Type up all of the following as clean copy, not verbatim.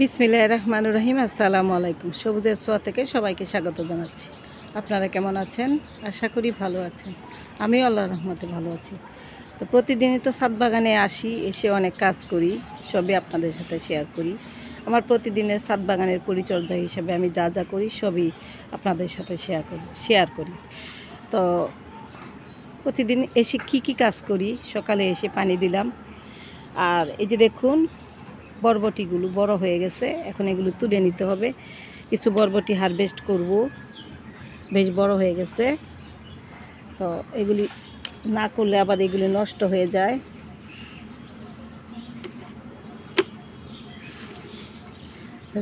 বিসমিল্লাহির রহমানির রহিম। আসসালামু আলাইকুম। সবুজের ছোঁয়া থেকে সবাইকে স্বাগত জানাচ্ছি। আপনারা কেমন আছেন? আশা করি ভালো আছেন। আমিও আল্লাহর রহমতে ভালো আছি। তো প্রতিদিনই তো ছাদ বাগানে আসি, এসে অনেক কাজ করি, সবই আপনাদের সাথে শেয়ার করি। আমার প্রতিদিনের ছাদ বাগানের পরিচর্যা হিসেবে আমি যা যা করি সবই আপনাদের সাথে শেয়ার করি। তো প্রতিদিন এসে কি কাজ করি, সকালে এসে পানি দিলাম। আর এই যে দেখুন, বরবটিগুলো বড় হয়ে গেছে, এখন এগুলো তুলে নিতে হবে। কিছু বরবটি হারভেস্ট করব, বেশ বড় হয়ে গেছে। তো এগুলি না করলে আবার এগুলি নষ্ট হয়ে যায়।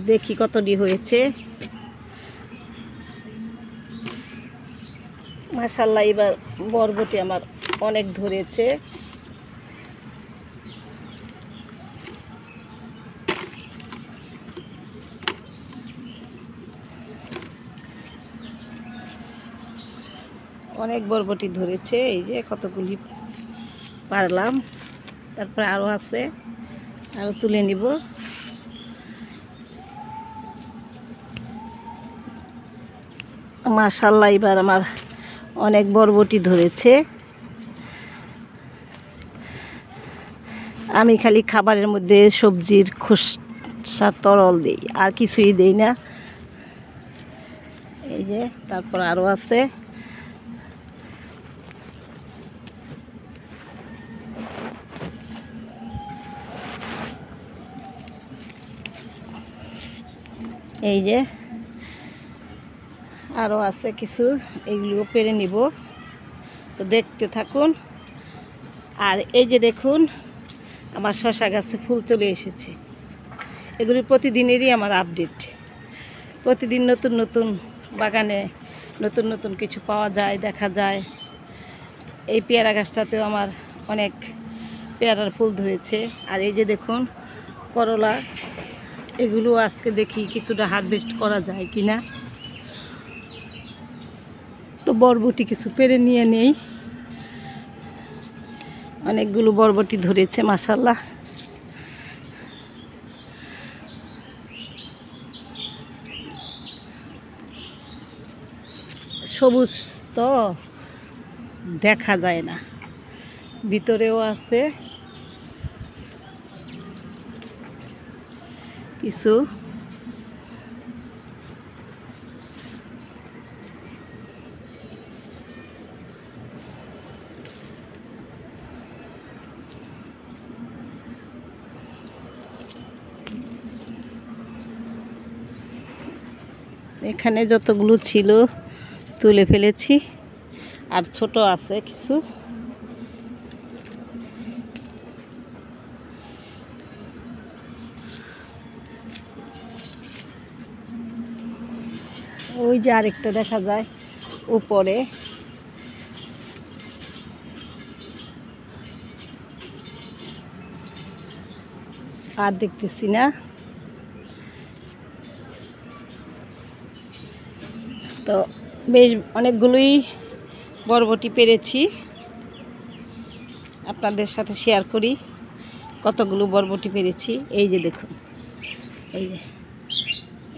দেখি কতটি হয়েছে। মাশাআল্লাহ, এবার বরবটি আমার অনেক ধরেছে। অনেক বরবটি ধরেছে, এই যে কতগুলি পারলাম। তারপরে আরও আছে, আরও তুলে নিব। মাশাআল্লাহ, এবার আমার অনেক বরবটি ধরেছে। আমি খালি খাবারের মধ্যে সবজির খোসা তরল দিই, আর কিছুই দেই না। এই যে তারপর আরও আছে। এই যে আরও আছে কিছু, এইগুলো পেরে নিব। তো দেখতে থাকুন। আর এই যে দেখুন, আমার শসা গাছে ফুল চলে এসেছে। এগুলি প্রতিদিনেরই আমার আপডেট। প্রতিদিন নতুন নতুন বাগানে নতুন নতুন কিছু পাওয়া যায়, দেখা যায়। এই পেয়ারা গাছটাতেও আমার অনেক পেয়ারার ফুল ধরেছে। আর এই যে দেখুন করলা, এগুলো আজকে দেখি কিছুটা হারভেস্ট করা যায় কিনা। তো বরবটি কিছু পেরে নিয়ে নেই। অনেকগুলো বরবটি ধরেছে মাশাআল্লাহ। সবুজ তো দেখা যায় না, ভিতরেও আছে কিছু। এখানে যতগুলো ছিল তুলে ফেলেছি, আর ছোট আছে কিছু। ওই যে আরেকটা দেখা যায় উপরে। আর দেখতেছি না। তো বেশ অনেকগুলোই বরবটি পেরেছি, আপনাদের সাথে শেয়ার করি কতগুলো বরবটি পেরেছি। এই যে দেখুন,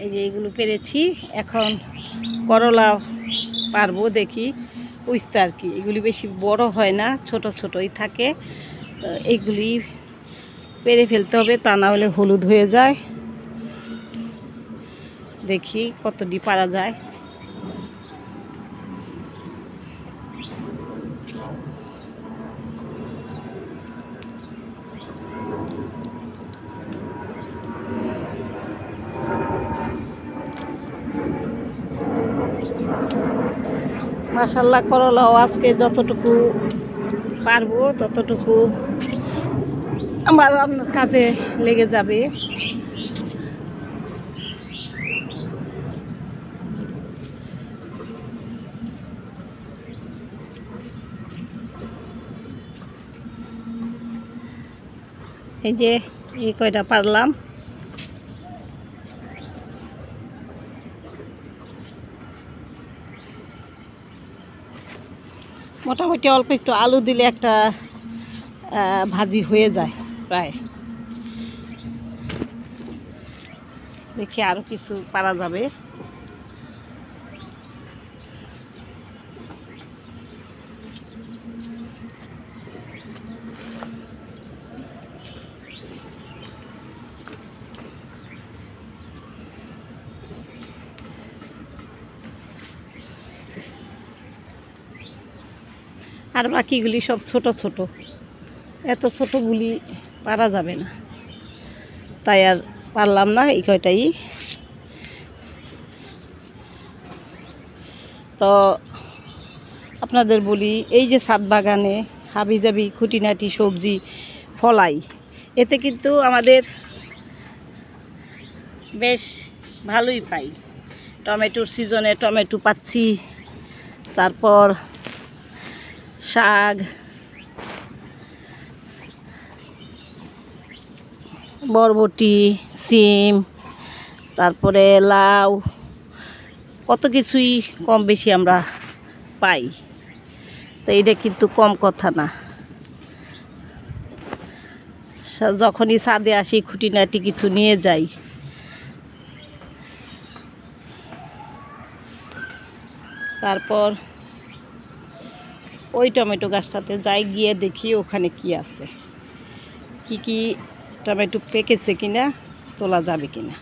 এই যে এইগুলো পেরেছি। এখন করলা পারবো, দেখি বুঝতে আর কি। এগুলি বেশি বড় হয় না, ছোট ছোটই থাকে। তো এইগুলি পেরে ফেলতে হবে, তা না হলে হলুদ হয়ে যায়। দেখি কতটি পারা যায়। মাশাআল্লাহ, করলাও আজকে যতটুকু পারবো ততটুকু আমার রান্নার কাজে লেগে যাবে। এই যে এই কয়টা পারলাম। মোটামুটি অল্প একটু আলু দিলে একটা ভাজি হয়ে যায় প্রায়। দেখি আরও কিছু পারা যাবে। আর বাকিগুলি সব ছোট ছোট, এত ছোটগুলি পারা যাবে না, তাই আর পারলাম না এই কয়টাই। তো আপনাদের বলি, এই যে ছাদ বাগানে হাবিজাবি খুঁটিনাটি সবজি ফলাই, এতে কিন্তু আমাদের বেশ ভালোই পাই। টমেটোর সিজনে টমেটো পাচ্ছি, তারপর শাক, বরবটি, সিম, তারপরে লাউ, কত কিছুই কম বেশি আমরা পাই। তো এটা কিন্তু কম কথা না। যখনই ছাদে আসি খুঁটিনাটি কিছু নিয়ে যাই। তারপর ওই টমেটো গাছটাতে যাই, গিয়ে দেখি ওখানে কি আছে, কি টমেটো পেকেছে কিনা, তোলা যাবে কিনা।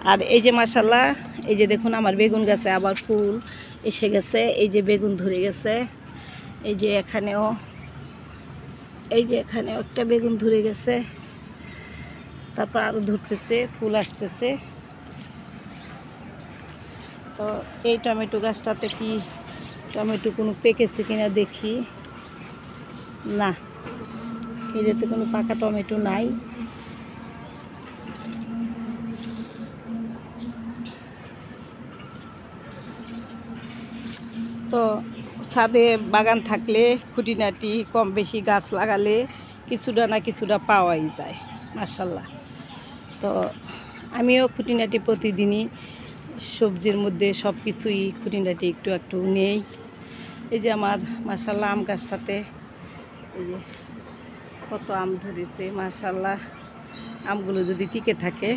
আর এই যে মাশাআল্লাহ, এই যে দেখুন আমার বেগুন গাছে আবার ফুল এসে গেছে। এই যে বেগুন ধরে গেছে, এই যে এখানেও একটা বেগুন ধরে গেছে, তারপর আরও ধরতেছে, ফুল আসতেছে। তো এই টমেটো গাছটাতে কি টমেটো কোনো পেকেছে কিনা দেখি। না, এটাতে কোনো পাকা টমেটো নাই। তো ছাদে বাগান থাকলে খুঁটিনাটি কম বেশি গাছ লাগালে কিছুটা না কিছুটা পাওয়াই যায় মাশাআল্লাহ। তো আমিও খুঁটিনাটি প্রতিদিনই সবজির মধ্যে সব কিছুই খুঁটিনাটি একটু একটু নেই। এই যে আমার মাশাআল্লাহ আম গাছটাতে এই যে কত আম ধরেছে মাশাআল্লাহ। আমগুলো যদি টিকে থাকে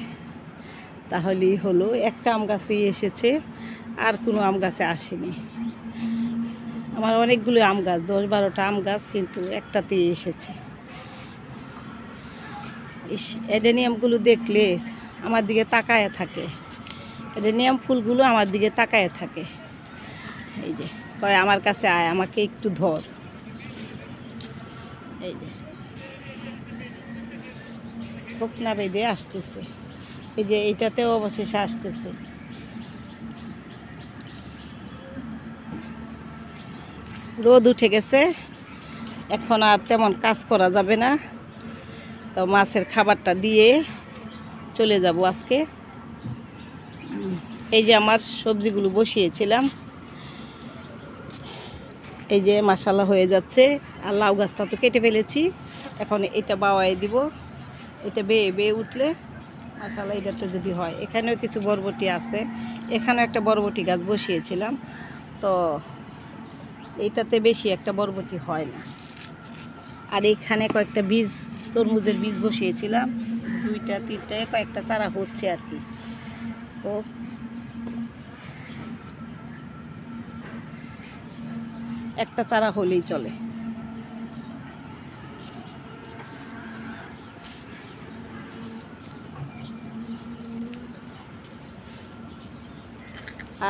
তাহলেই হলো। একটা আম গাছেই এসেছে, আর কোনো আম গাছে আসেনি। আমার অনেকগুলো আম গাছ, 10-12টা আম গাছ, কিন্তু একটাতেই এসেছে। অ্যাডেনিয়ামগুলো দেখলে আমার দিকে তাকায় থাকে, অ্যাডেনিয়াম ফুলগুলো আমার দিকে তাকায় থাকে। এই যে কয় আমার কাছে আয়, আমাকে একটু ধর। এই যে থোকনা বেঁধে আসতেছে। এই যে এইটাতেও অবশেষে আসতেছে। রোদ উঠে গেছে, এখন আর তেমন কাজ করা যাবে না। তো মাছের খাবারটা দিয়ে চলে যাব আজকে। এই যে আমার সবজিগুলো বসিয়েছিলাম, এই যে মাশাআল্লাহ হয়ে যাচ্ছে। আর লাউ গাছটা তো কেটে ফেলেছি, এখন এটা বাওয়াই দিব। এটা বেয়ে বেয়ে উঠলে মাশাআল্লাহ এটাতে যদি হয়। এখানেও কিছু বরবটি আছে, এখানেও একটা বরবটি গাছ বসিয়েছিলাম, তো এইটাতে বেশি একটা বরবটি হয় না। আর এখানে কয়েকটা বীজ, তরমুজের বীজ বসিয়েছিলাম, 2-3টায় কয়েকটা চারা হচ্ছে আর কি। ও একটা চারা হলেই চলে।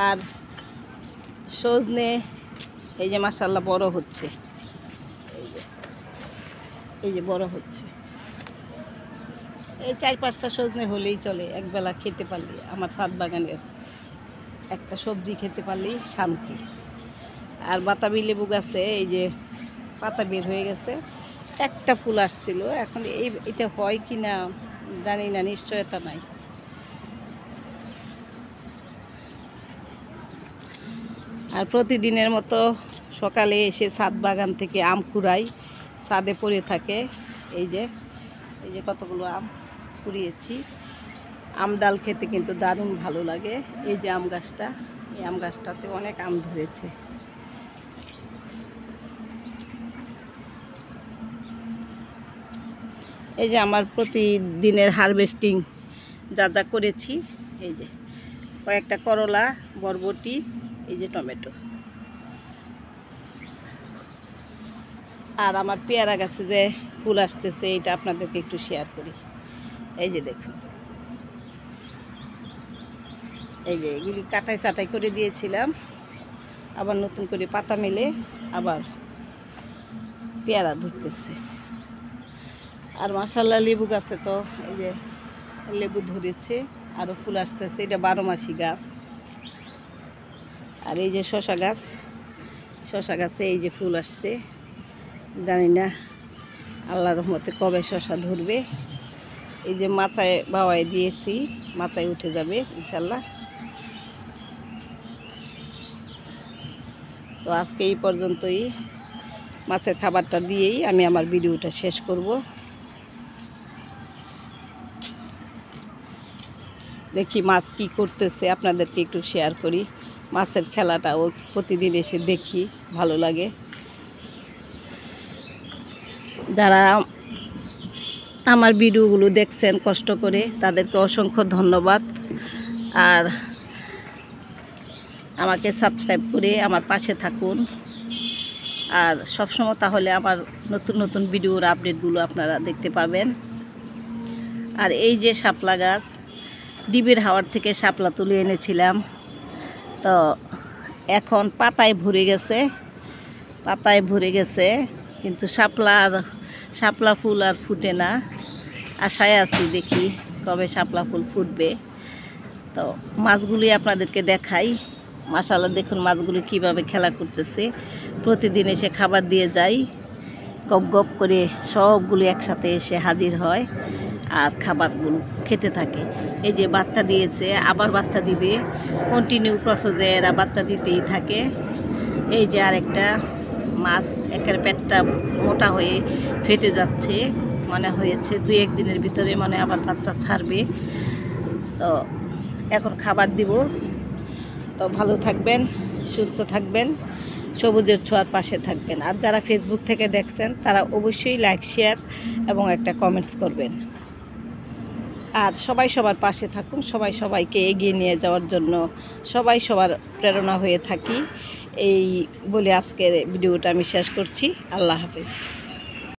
আর সজনে এই যে মাশাআল্লাহ বড় হচ্ছে, এই যে বড় হচ্ছে। এই 4-5টা সজনে হলেই চলে, একবেলা খেতে পারলে। আমার ছাদ বাগানের একটা সবজি খেতে পারলেই শান্তি। আর বাতাবি লেবু গাছে এই যে পাতা বের হয়ে গেছে, একটা ফুল আসছিল, এখন এটা হয় কি না জানি না, নিশ্চয়তা নাই। আর প্রতিদিনের মতো সকালে এসে ছাদ বাগান থেকে আম কুড়াই, ছাদে পড়ে থাকে। এই যে কতগুলো আম কুড়িয়েছি। আম ডাল খেতে কিন্তু দারুণ ভালো লাগে। এই যে আম গাছটা, এই আম গাছটাতে অনেক আম ধরেছে। এই যে আমার প্রতিদিনের হারভেস্টিং যা যা করেছি, এই যে কয়েকটা করলা, বরবটি, এই যে টমেটো, আর আমার পেয়ারা গাছে যে ফুল আসতেছে এটা আপনাদেরকে একটু শেয়ার করি। এই যে দেখুন, এই যে এগুলি কাটাই চাটাই করে দিয়েছিলাম, আবার নতুন করে পাতা মেলে আবার পেয়ারা ধরতেছে। আর মাশাআল্লাহ লেবু গাছে তো এই যে লেবু ধরেছে, আরও ফুল আসতেছে। এটা 12 মাসি গাছ। আর এই যে শশা গাছ, শশা গাছে এই যে ফুল আসছে, জানি না আল্লাহর রহমতে কবে শশা ধরবে। এই যে মাচায় বাওয়ায় দিয়েছি, মাচায় উঠে যাবে ইনশাল্লাহ। তো আজকে এই পর্যন্তই, মাছের খাবারটা দিয়েই আমি আমার ভিডিওটা শেষ করব। দেখি মাছ কি করতেছে, আপনাদেরকে একটু শেয়ার করি। মাছের খেলাটাও প্রতিদিন এসে দেখি, ভালো লাগে। যারা আমার ভিডিওগুলো দেখছেন কষ্ট করে, তাদেরকে অসংখ্য ধন্যবাদ। আর আমাকে সাবস্ক্রাইব করে আমার পাশে থাকুন। আর সবসময় তাহলে আমার নতুন নতুন ভিডিওর আপডেটগুলো আপনারা দেখতে পাবেন। আর এই যে শাপলা গাছ, ডিবের হাওয়ার থেকে শাপলা তুলে এনেছিলাম, তো এখন পাতায় ভরে গেছে, পাতায় ভরে গেছে, কিন্তু শাপলা ফুল আর ফুটে না। আশায় আছি, দেখি কবে শাপলা ফুল ফুটবে। তো মাছগুলি আপনাদেরকে দেখাই। মাশাআল্লাহ দেখুন মাছগুলি কিভাবে খেলা করতেছে। প্রতিদিন এসে খাবার দিয়ে যাই, গপ গপ করে সবগুলি একসাথে এসে হাজির হয় আর খাবারগুলো খেতে থাকে। এই যে বাচ্চা দিয়েছে, আবার বাচ্চা দিবে, কন্টিনিউ প্রসেসে এরা বাচ্চা দিতেই থাকে। এই যে আরেকটা মাছ, একের পেটটা মোটা হয়ে ফেটে যাচ্ছে, মনে হয়েছে 2-1 দিনের ভিতরে মানে আবার বাচ্চা ছাড়বে। তো এখন খাবার দিব। তো ভালো থাকবেন, সুস্থ থাকবেন, সবুজের ছোঁয়ার পাশে থাকবেন। আর যারা ফেসবুক থেকে দেখছেন তারা অবশ্যই লাইক, শেয়ার এবং একটা কমেন্টস করবেন। আর সবাই সবার পাশে থাকুন, সবাই সবাইকে এগিয়ে নিয়ে যাওয়ার জন্য সবাই সবার প্রেরণা হয়ে থাকি। এই বলে আজকের ভিডিওটা আমি শেষ করছি। আল্লাহ হাফেজ।